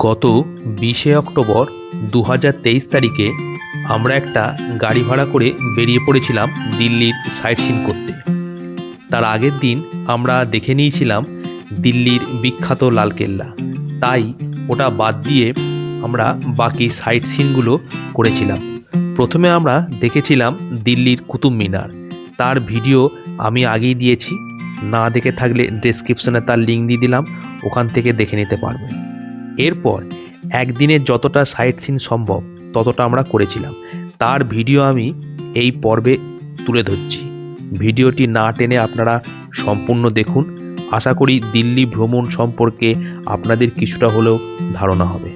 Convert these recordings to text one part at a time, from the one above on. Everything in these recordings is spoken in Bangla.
গত 20শে অক্টোবর 2023 তারিখে আমরা একটা গাড়ি ভাড়া করে বেরিয়ে পড়েছিলাম দিল্লির সাইট সিন করতে। তার আগের দিন আমরা দেখে নিয়েছিলাম দিল্লির বিখ্যাত লালকেল্লা, তাই ওটা বাদ দিয়ে আমরা বাকি সাইট সিনগুলো করেছিলাম। প্রথমে আমরা দেখেছিলাম দিল্লির কুতুব মিনার, তার ভিডিও আমি আগেই দিয়েছি, না দেখে থাকলে ডেসক্রিপশনে তার লিঙ্ক দিয়ে দিলাম, ওখান থেকে দেখে নিতে পারবেন। এরপর একদিনে যতটা সাইট সিন সম্ভব ততটা আমরা করেছিলাম, তার ভিডিও আমি এই পর্বে তুলে ধরছি। ভিডিওটি না টেনে আপনারা সম্পূর্ণ দেখুন, আশা করি দিল্লি ভ্রমণ সম্পর্কে আপনাদের কিছুটা হলেও ধারণা হবে।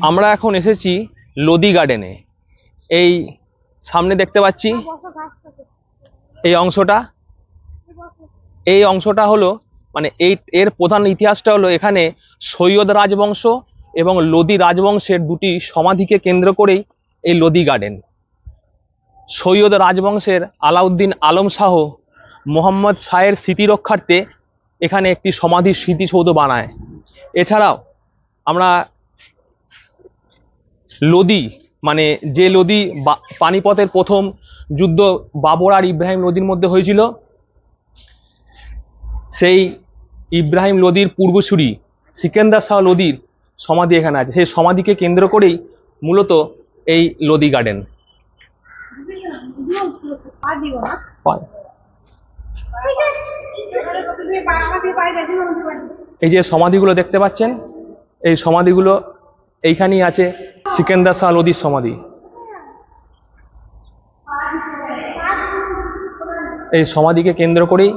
আমরা এখন এসেছি লোদি গার্ডেনে। এই সামনে দেখতে পাচ্ছি এই অংশটা হলো মানে এর প্রধান ইতিহাসটা হলো এখানে সৈয়দ রাজবংশ এবং লোদি রাজবংশের দুটি সমাধিকে কেন্দ্র করেই এই লোদি গার্ডেন। সৈয়দ রাজবংশের আলাউদ্দিন আলম শাহ মোহাম্মদ শাহের স্মৃতি রক্ষার্থে এখানে একটি সমাধি স্মৃতিসৌধ বানায়। এছাড়াও আমরা লোদি মানে যে লোদি পানিপথের প্রথম যুদ্ধ বাবর আর ইব্রাহিম লোদির মধ্যে হয়েছিল, সেই ইব্রাহিম লোদির পূর্বসূরি সিকেন্দার শাহ লোদির সমাধি এখানে আছে। সেই সমাধিকে কেন্দ্র করেই মূলত এই লোদি গার্ডেন। এই যে সমাধিগুলো দেখতে পাচ্ছেন, এই সমাধিগুলো এইখানেই আছে সিকেন্দার শাহ লোদির সমাধি। এই সমাধিকে কেন্দ্র করেই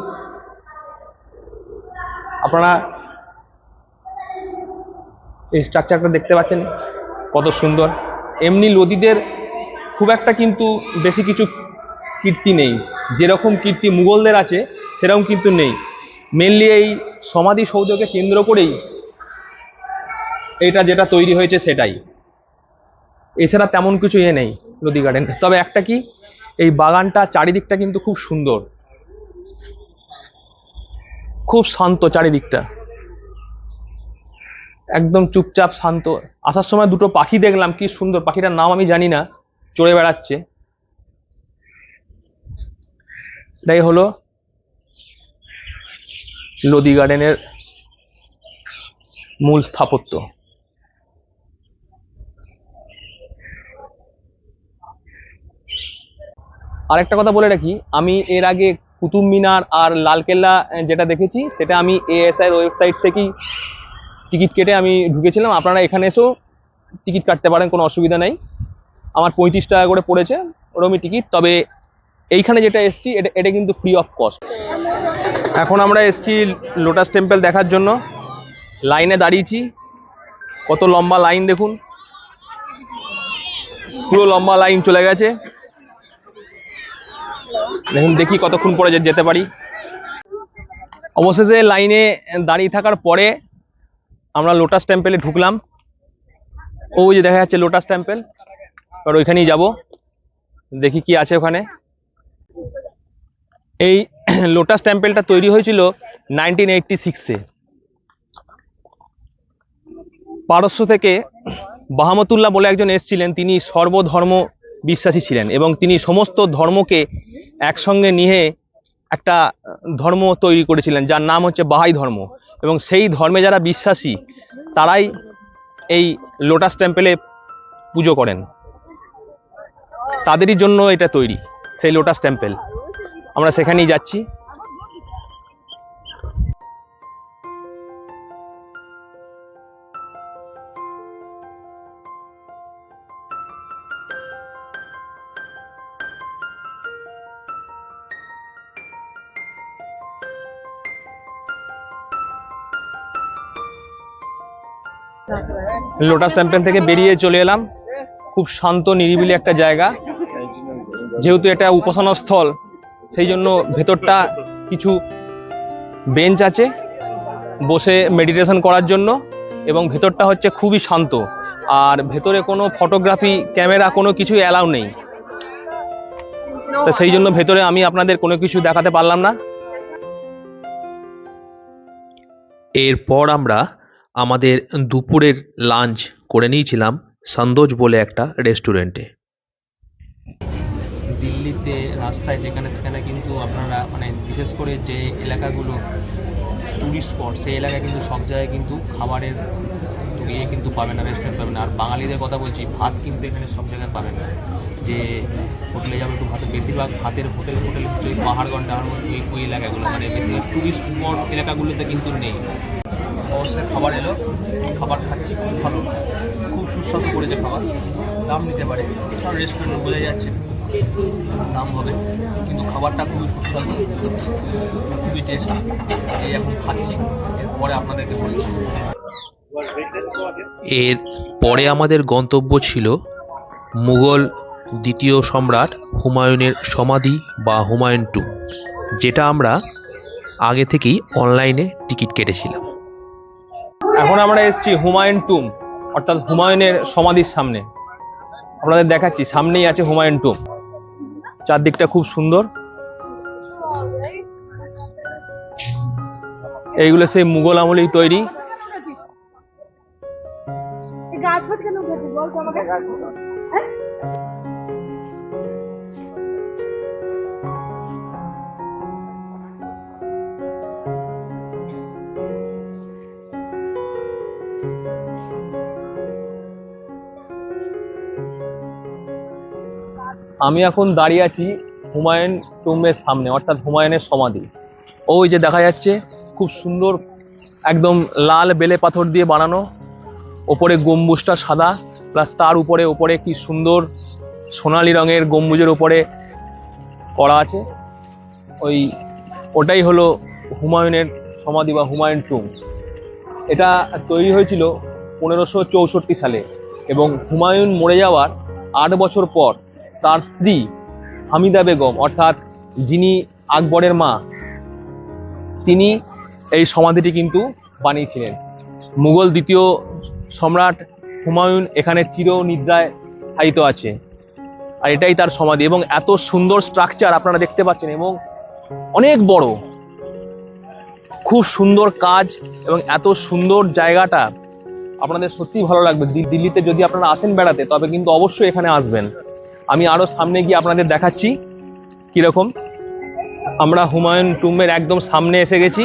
আপনারা এই স্ট্রাকচারটা দেখতে পাচ্ছেন কত সুন্দর। এমনি লোদিদের খুব একটা কিন্তু বেশি কিছু কীর্তি নেই, যেরকম কীর্তি মুঘলদের আছে সেরকম কিন্তু নেই। মেনলি এই সমাধি সৌধকে কেন্দ্র করেই এটা যেটা তৈরি হয়েছে সেটাই, এছাড়া তেমন কিছু নেই লোদি গার্ডেন। তবে একটা কি, এই বাগানটা চারিদিকটা কিন্তু খুব সুন্দর, খুব শান্ত চারিদিকটা, একদম চুপচাপ শান্ত। আসার সময় দুটো পাখি দেখলাম, কি সুন্দর, পাখিটার নাম আমি জানি না, চড়ে বেড়াচ্ছে। এটাই হলো লোদি গার্ডেনের মূল স্থাপত্য। আরেকটা কথা বলে রাখি, আমি এর আগে কুতুব মিনার আর লালকেল্লা যেটা দেখেছি সেটা আমি এএসআই ওয়েবসাইট থেকেই টিকিট কেটে আমি ঢুকেছিলাম। আপনারা এখানে এসেও টিকিট কাটতে পারেন, কোনো অসুবিধা নেই। আমার 35 টাকা করে পড়েছে ওরমই টিকিট। তবে এইখানে যেটা এসছি এটা কিন্তু ফ্রি অফ কস্ট। এখন আমরা এসছি লোটাস টেম্পল দেখার জন্য, লাইনে দাঁড়িয়েছি। কত লম্বা লাইন দেখুন, পুরো লম্বা লাইন চলে গেছে। দেখুন, দেখি কতক্ষণ পরে যেতে পারি। অবশেষে লাইনে দাঁড়িয়ে থাকার পরে আমরা লোটাস টেম্পলে ঢুকলাম। ওই যে দেখা যাচ্ছে লোটাস টেম্পল, আর ওইখানেই যাব, দেখি কি আছে ওখানে। এই লোটাস টেম্পলটা তৈরি হয়েছিল 1986-এ। পারস্য থেকে বাহামতুল্লাহ বলে একজন এসেছিলেন, তিনি সর্বধর্ম বিশ্বাসী ছিলেন এবং তিনি সমস্ত ধর্মকে একসঙ্গে নিয়ে একটা ধর্ম তৈরি করেছিলেন যার নাম হচ্ছে বাহাই ধর্ম। এবং সেই ধর্মে যারা বিশ্বাসী তারাই এই লোটাস টেম্পলে পুজো করেন, তাদেরই জন্য এটা তৈরি সেই লোটাস টেম্পল। আমরা সেখানেই যাচ্ছি। লোটাস টেম্পল থেকে বেরিয়ে চলে এলাম। খুব শান্ত নিরিবিলি একটা জায়গা, যেহেতু এটা উপাসনা স্থল সেই জন্য ভেতরটা কিছু বেঞ্চ আছে বসে মেডিটেশন করার জন্য, এবং ভেতরটা হচ্ছে খুবই শান্ত। আর ভেতরে কোনো ফটোগ্রাফি ক্যামেরা কোনো কিছুই অ্যালাউ নেই। তো সেই জন্য ভেতরে আমি আপনাদের কোনো কিছু দেখাতে পারলাম না। এরপর আমরা আমাদের দুপুরের লাঞ্চ করে নিয়েছিলাম সন্দোজ বলে একটা রেস্টুরেন্টে। দিল্লিতে রাস্তায় যেখানে সেখানে কিন্তু আপনারা মানে বিশেষ করে যে এলাকাগুলো টুরিস্ট স্পট, সেই এলাকায় কিন্তু সব জায়গায় কিন্তু খাবারের ইয়ে কিন্তু পাবেন না, রেস্টুরেন্ট পাবেন না। আর বাঙালিদের কথা বলছি, ভাত কিন্তু এখানে সব জায়গায় পাবেন না। যে হোটেলে যাবে একটু ভাত, বেশিরভাগ ভাতের হোটেল হচ্ছে ওই পাহাড়গঞ্জ ওই এলাকাগুলো, মানে বেশিরভাগ টুরিস্ট স্পট এলাকাগুলোতে কিন্তু নেই। অবশ্যই খাবার এলো, খাবার খাচ্ছি, খুব ভালো, খুব সুস্বাদু করেছে খাবার। দাম নিতে পারে, কারণ রেস্টুরেন্ট বোঝা যাচ্ছে দাম হবে, কিন্তু খাবারটা খুবই সুস্বাদু, খুবই টেস্টি। এই এখন খাচ্ছি, এরপরে আপনাদেরকে বলছি। এর পরে আমাদের গন্তব্য ছিল মুঘল দ্বিতীয় সম্রাট হুমায়ুনের সমাধি বা হুমায়ুন টুম, যেটা আমরা আগে থেকেই অনলাইনে টিকিট কেটেছিলাম। এখন আমরা এসেছি হুমায়ুন টুম অর্থাৎ হুমায়ুনের সমাধির সামনে। আপনাদের দেখাচ্ছি, সামনেই আছে হুমায়ুন টুম। চারদিকটা খুব সুন্দর। এইগুলো সেই মুঘল আমলেই তৈরি। আমি এখন দাঁড়িয়ে আছি হুমায়ুন টুম্বের সামনে, অর্থাৎ হুমায়ুনের সমাধি। ওই যে দেখা যাচ্ছে খুব সুন্দর, একদম লাল বেলে পাথর দিয়ে বানানো, ওপরে গম্বুজটা সাদা, প্লাস তার উপরে কি সুন্দর সোনালী রঙের গম্বুজের উপরে করা আছে। ওটাই হলো হুমায়ুনের সমাধি বা হুমায়ুন টুম্ব। এটা তৈরি হয়েছিল 1564 সালে, এবং হুমায়ুন মরে যাওয়ার 8 বছর পর তার স্ত্রী হামিদা বেগম, অর্থাৎ যিনি আকবরের মা, তিনি এই সমাধিটি কিন্তু বানিয়েছিলেন। মুঘল দ্বিতীয় সম্রাট হুমায়ুন এখানে চিরনিদ্রায় শায়িত আছে, আর এটাই তার সমাধি। এবং এত সুন্দর স্ট্রাকচার আপনারা দেখতে পাচ্ছেন, এবং অনেক বড়, খুব সুন্দর কাজ, এবং এত সুন্দর জায়গাটা আপনাদের সত্যিই ভালো লাগবে। দিল্লিতে যদি আপনারা আসেন বেড়াতে, তবে কিন্তু অবশ্যই এখানে আসবেন। আমি আরো সামনে গিয়ে আপনাদের দেখাচ্ছি কিরকম। আমরা হুমায়ুন টুম্বের একদম সামনে এসে গেছি,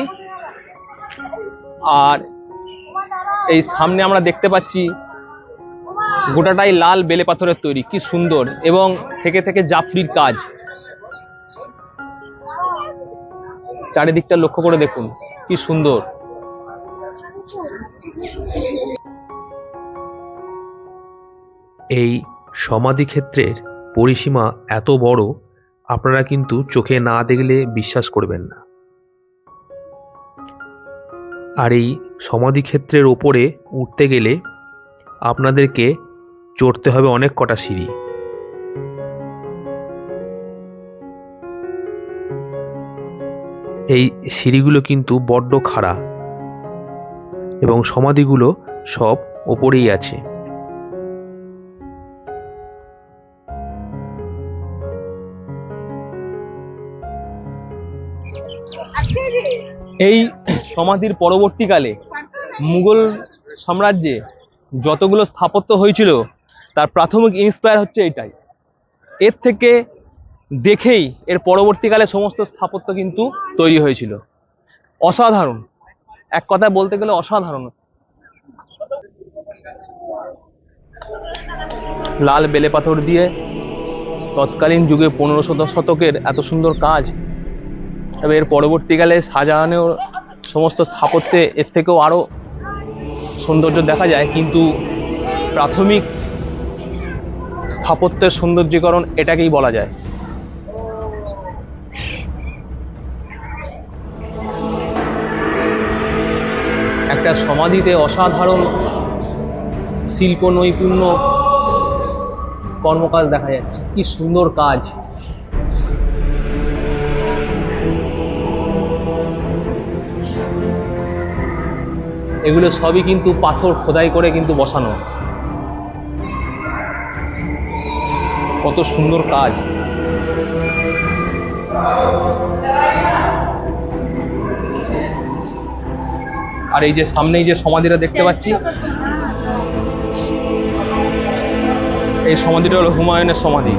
আর এই সামনে আমরা দেখতে পাচ্ছি গোটাটাই লাল বেলে পাথরের তৈরি, কি সুন্দর, এবং থেকে থেকে জাফরির কাজ। চারিদিকটা লক্ষ্য করে দেখুন কি সুন্দর। এই সমাধি ক্ষেত্রের পরিসীমা এত বড়, আপনারা কিন্তু চোখে না দেখলে বিশ্বাস করবেন না। আর এই সমাধি ক্ষেত্রের ওপরে উঠতে গেলে আপনাদেরকে চড়তে হবে অনেক কটা সিঁড়ি। এই সিঁড়িগুলো কিন্তু বড্ড খাড়া, এবং সমাধিগুলো সব ওপরেই আছে। এই সমাধির পরবর্তীকালে মুঘল সাম্রাজ্যে যতগুলো স্থাপত্য হয়েছিল, তার প্রাথমিক ইন্সপায়ার হচ্ছে এটাই। এর থেকে দেখেই এর পরবর্তীকালে সমস্ত স্থাপত্য কিন্তু তৈরি হয়েছিল। অসাধারণ, এক কথায় বলতে গেলে অসাধারণ। লাল বেলে পাথর দিয়ে তৎকালীন যুগে 1500 শতকের এত সুন্দর কাজ। তবে এর পরবর্তীকালে সাজানো সমস্ত স্থাপত্যে এর থেকেও আরো সৌন্দর্য দেখা যায়, কিন্তু প্রাথমিক স্থাপত্যের সৌন্দর্যীকরণ এটাকেই বলা যায়। একটা সমাধিতে অসাধারণ শিল্প নৈপুণ্য কর্মকাজ দেখা যাচ্ছে, কি সুন্দর কাজ। এগুলো সবই কিন্তু পাথর খোদাই করে কিন্তু বসানো। কত সুন্দর কাজ। আর এই যে সামনেই যে সমাধিটা দেখতে পাচ্ছি, এই সমাধিটা হলো হুমায়ুনের সমাধি।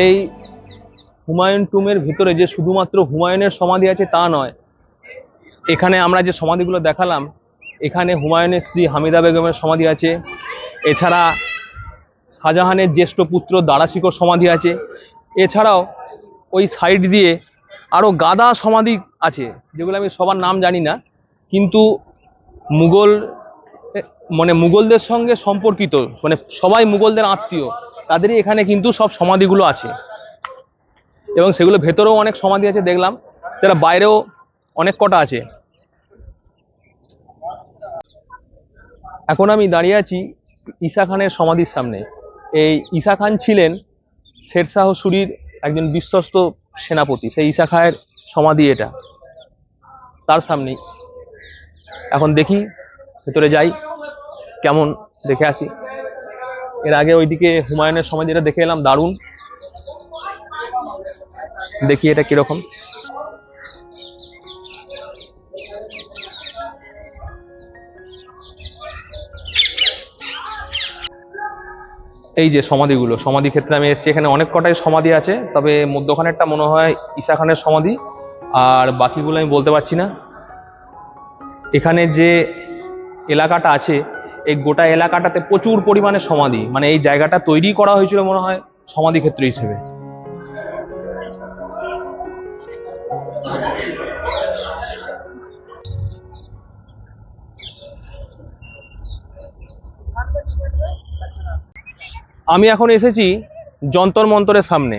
এই হুমায়ুন টুমের ভিতরে যে শুধুমাত্র হুমায়ুনের সমাধি আছে তা নয়, এখানে আমরা যে সমাধিগুলো দেখালাম, এখানে হুমায়ুনের স্ত্রী হামিদা বেগমের সমাধি আছে, এছাড়া শাহজাহানের জ্যেষ্ঠ পুত্র দারা শিকোর সমাধি আছে, এছাড়াও ওই সাইড দিয়ে আরও গাদা সমাধি আছে যেগুলো আমি সবার নাম জানি না, কিন্তু মুঘলদের সঙ্গে সম্পর্কিত, মানে সবাই মুঘলদের আত্মীয়, তাদেরই এখানে কিন্তু সব সমাধিগুলো আছে। এবং সেগুলো ভেতরেও অনেক সমাধি আছে দেখলাম, সেটা বাইরেও অনেক কটা আছে। এখন আমি দাঁড়িয়ে আছি ঈসা খানের সমাধির সামনে। এই ঈসা খান ছিলেন শেরশাহ সুরির একজন বিশ্বস্ত সেনাপতি, সেই ঈসা খানের সমাধি এটা, তার সামনেই। এখন দেখি ভেতরে যাই, কেমন দেখে আসি। এর আগে ওইদিকে হুমায়ুনের সমাধিটা দেখে এলাম, দারুণ। দেখি এটা কিরকম। এই যে সমাধিগুলো, সমাধি ক্ষেত্রে আমি এসেছি, এখানে অনেক কটাই সমাধি আছে, তবে মধ্যখানেরটা মনে হয় ঈসা খানের সমাধি, আর বাকিগুলো আমি বলতে পারছি না। এখানে যে এলাকাটা আছে, এই গোটা এলাকাটাতে প্রচুর পরিমাণে সমাধি, মানে এই জায়গাটা তৈরি করা হয়েছিল মনে হয় সমাধি ক্ষেত্র হিসেবে। আমি এখন এসেছি যন্তর মন্তরের সামনে।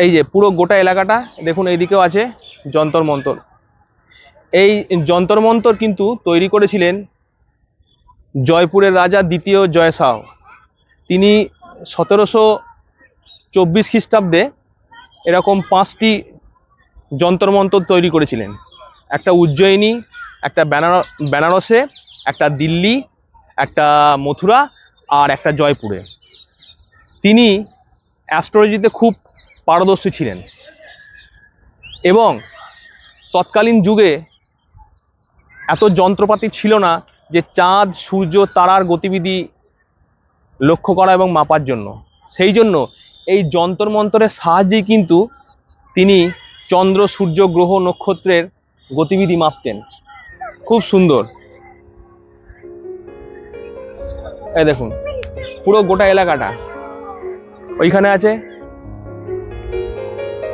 এই যে পুরো গোটা এলাকাটা দেখুন, এইদিকেও আছে যন্তর মন্তর। এই যন্তর মন্তর কিন্তু তৈরি করেছিলেন জয়পুরের রাজা দ্বিতীয় জয়শাহ। তিনি 1724 খ্রিস্টাব্দে এরকম 5টি যন্তর মন্তর তৈরি করেছিলেন। একটা উজ্জয়িনী, একটা বেনারসে, একটা দিল্লি, একটা মথুরা, আর একটা জয়পুরে। তিনি অ্যাস্ট্রোলজিতে খুব পারদর্শী ছিলেন এবং তৎকালীন যুগে এত যন্ত্রপাতি ছিল না যে চাঁদ, সূর্য, তারার গতিবিধি লক্ষ্য করা এবং মাপার জন্য। সেই জন্য এই যন্তর মন্তরের সাহায্যেই কিন্তু তিনি চন্দ্র, সূর্য, গ্রহ, নক্ষত্রের গতিবিধি মাপতেন। খুব সুন্দর। এই দেখুন পুরো গোটা এলাকাটা, ওইখানে আছে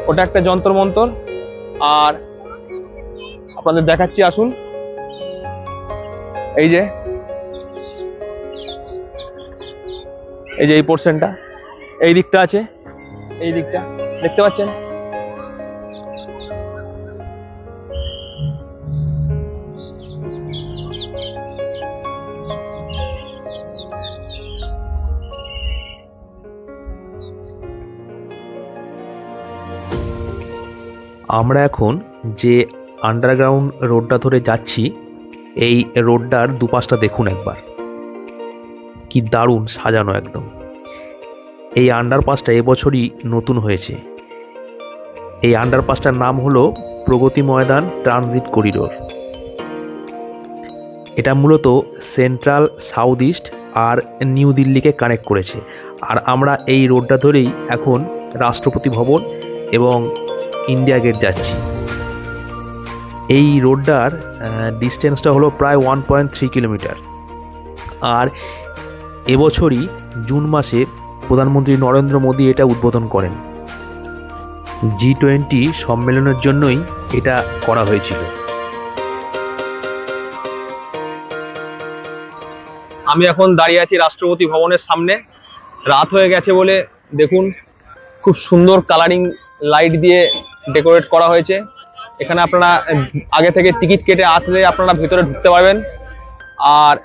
ওটা একটা যন্তর মন্তর। আর আপনাদের দেখাচ্ছি, আসুন। এই যে এই পোর্শনটা এই দিকটা আছে, এই দিকটা দেখতে পাচ্ছেন। আমরা এখন যে আন্ডারগ্রাউন্ড রোডটা ধরে যাচ্ছি, এই রোডটার দুপাশটা দেখুন একবার, কি দারুণ সাজানো একদম। এই আন্ডারপাসটা এবছরই নতুন হয়েছে। এই আন্ডারপাসটার নাম হলো প্রগতি ময়দান ট্রানজিট করিডোর। এটা মূলত সেন্ট্রাল, সাউথ ইস্ট আর নিউ দিল্লিকে কানেক্ট করেছে। আর আমরা এই রোডটা ধরেই এখন রাষ্ট্রপতি ভবন এবং ইন্ডিয়া গেট যাচ্ছি। এই রোডটার ডিস্টেন্সটা হলো প্রায় 1.3 কিলোমিটার। আর এবছরই জুন মাসে প্রধানমন্ত্রী নরেন্দ্র মোদী এটা উদ্বোধন করেন। G20 সম্মেলনের জন্যই এটা করা হয়েছিল। আমি এখন দাঁড়িয়ে আছি রাষ্ট্রপতি ভবনের সামনে। রাত হয়ে গেছে বলে দেখুন খুব সুন্দর কালারিং লাইট দিয়ে ডেকোরেট করা হয়েছে। এখানে আপনারা আগে থেকে টিকিট কেটে আসলে আপনারা ভেতরে ঢুকতে পারবেন। আর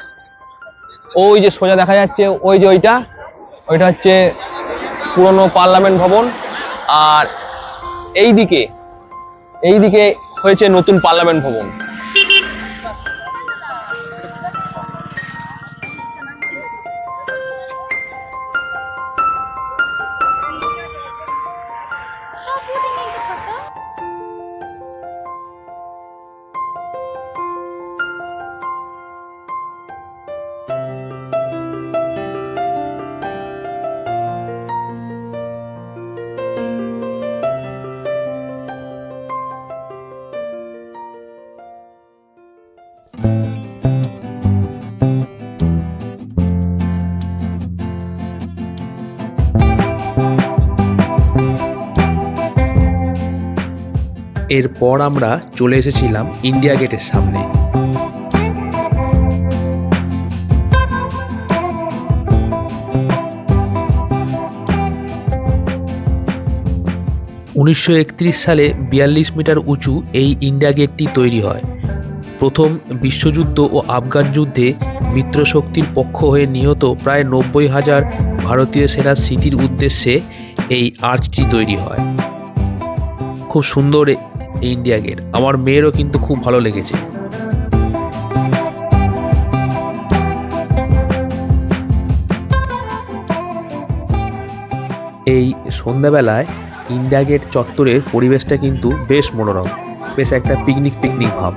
ওই যে সোজা দেখা যাচ্ছে ওই যে ওইটা হচ্ছে পুরনো পার্লামেন্ট ভবন। আর এইদিকে হয়েছে নতুন পার্লামেন্ট ভবন। এরপর আমরা চলে এসেছিলাম ইন্ডিয়া গেটের সামনে। উনিশশো সালে 42 মিটার উঁচু এই ইন্ডিয়া গেটটি তৈরি হয়। প্রথম বিশ্বযুদ্ধ ও আফগান যুদ্ধে মিত্রশক্তির পক্ষ হয়ে নিহত প্রায় 90,000 ভারতীয় সেনার স্মৃতির উদ্দেশ্যে এই আর্চটি তৈরি হয়। খুব সুন্দর এই ইন্ডিয়া গেট, আমার মেয়েরও কিন্তু খুব ভালো লেগেছে। এই সন্ধ্যাবেলায় ইন্ডিয়া গেট চত্বরের পরিবেশটা কিন্তু বেশ মনোরম, বেশ একটা পিকনিক ভাব।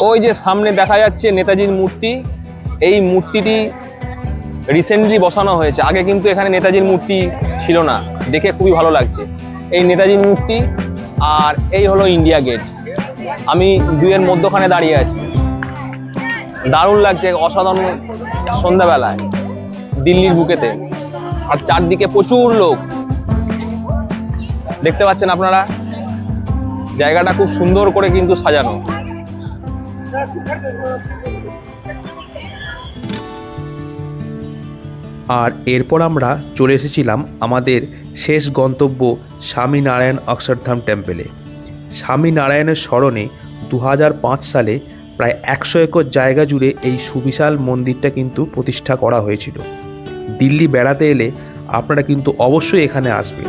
ওই যে সামনে দেখা যাচ্ছে নেতাজির মূর্তি। এই মূর্তিটি রিসেন্টলি বসানো হয়েছে, আগে কিন্তু এখানে নেতাজির মূর্তি ছিল না। দেখে খুবই ভালো লাগছে এই নেতাজির মূর্তি। আর এই হলো ইন্ডিয়া গেট। আমি দুইয়ের মধ্যখানে দাঁড়িয়ে আছি, দারুণ লাগছে, অসাধারণ সন্ধ্যাবেলায় দিল্লির বুকেতে। আর চারদিকে প্রচুর লোক দেখতে পাচ্ছেন আপনারা। জায়গাটা খুব সুন্দর করে কিন্তু সাজানো। আর এরপর আমরা চলে এসেছিলাম আমাদের শেষ গন্তব্য স্বামীনারায়ণ অক্ষরধাম টেম্পেলে। স্বামীনারায়ণের স্মরণে 2005 সালে প্রায় 100 একর জায়গা জুড়ে এই সুবিশাল মন্দিরটা কিন্তু প্রতিষ্ঠা করা হয়েছিল। দিল্লি বেড়াতে এলে আপনারা কিন্তু অবশ্যই এখানে আসবেন।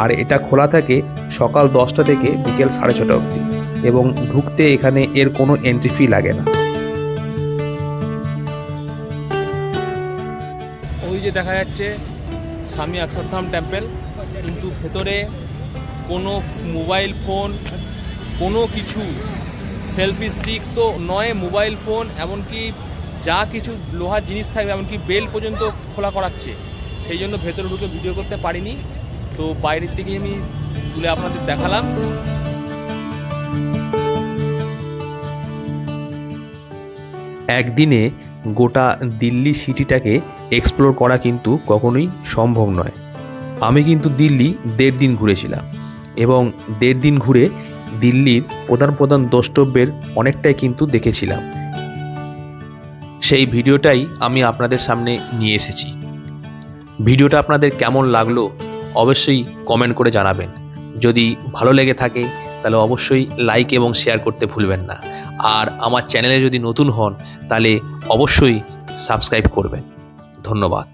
আর এটা খোলা থাকে সকাল 10টা থেকে বিকেল 6:30 অবধি, এবং ঢুকতে এখানে এর কোনো এন্ট্রি ফি লাগে না। ওই যে দেখা যাচ্ছে স্বামী অক্ষরধাম টেম্পল, কিন্তু ভেতরে কোনো মোবাইল ফোন, কোনো কিছু সেলফি স্টিক তো নয়, মোবাইল ফোন এমনকি যা কিছু লোহার জিনিস থাকবে এমনকি বেল পর্যন্ত খোলা করাচ্ছে। সেই জন্য ভেতরে ঢুকে ভিডিও করতে পারিনি, তো বাইরের থেকে আমি তুলে আপনাদের দেখালাম। একদিনে গোটা দিল্লি সিটিটাকে এক্সপ্লোর করা কিন্তু কখনোই সম্ভব নয়। আমি কিন্তু দিল্লি 1.5 দিন ঘুরেছিলাম, এবং 1.5 দিন ঘুরে দিল্লির প্রধান দ্রষ্টব্যের অনেকটাই কিন্তু দেখেছিলাম। সেই ভিডিওটাই আমি আপনাদের সামনে নিয়ে এসেছি। ভিডিওটা আপনাদের কেমন লাগলো অবশ্যই কমেন্ট করে জানাবেন। যদি ভালো লেগে থাকে তাহলে অবশ্যই লাইক এবং শেয়ার করতে ভুলবেন না। আর আমার চ্যানেলে যদি নতুন হন তাহলে অবশ্যই সাবস্ক্রাইব করবেন। ধন্যবাদ।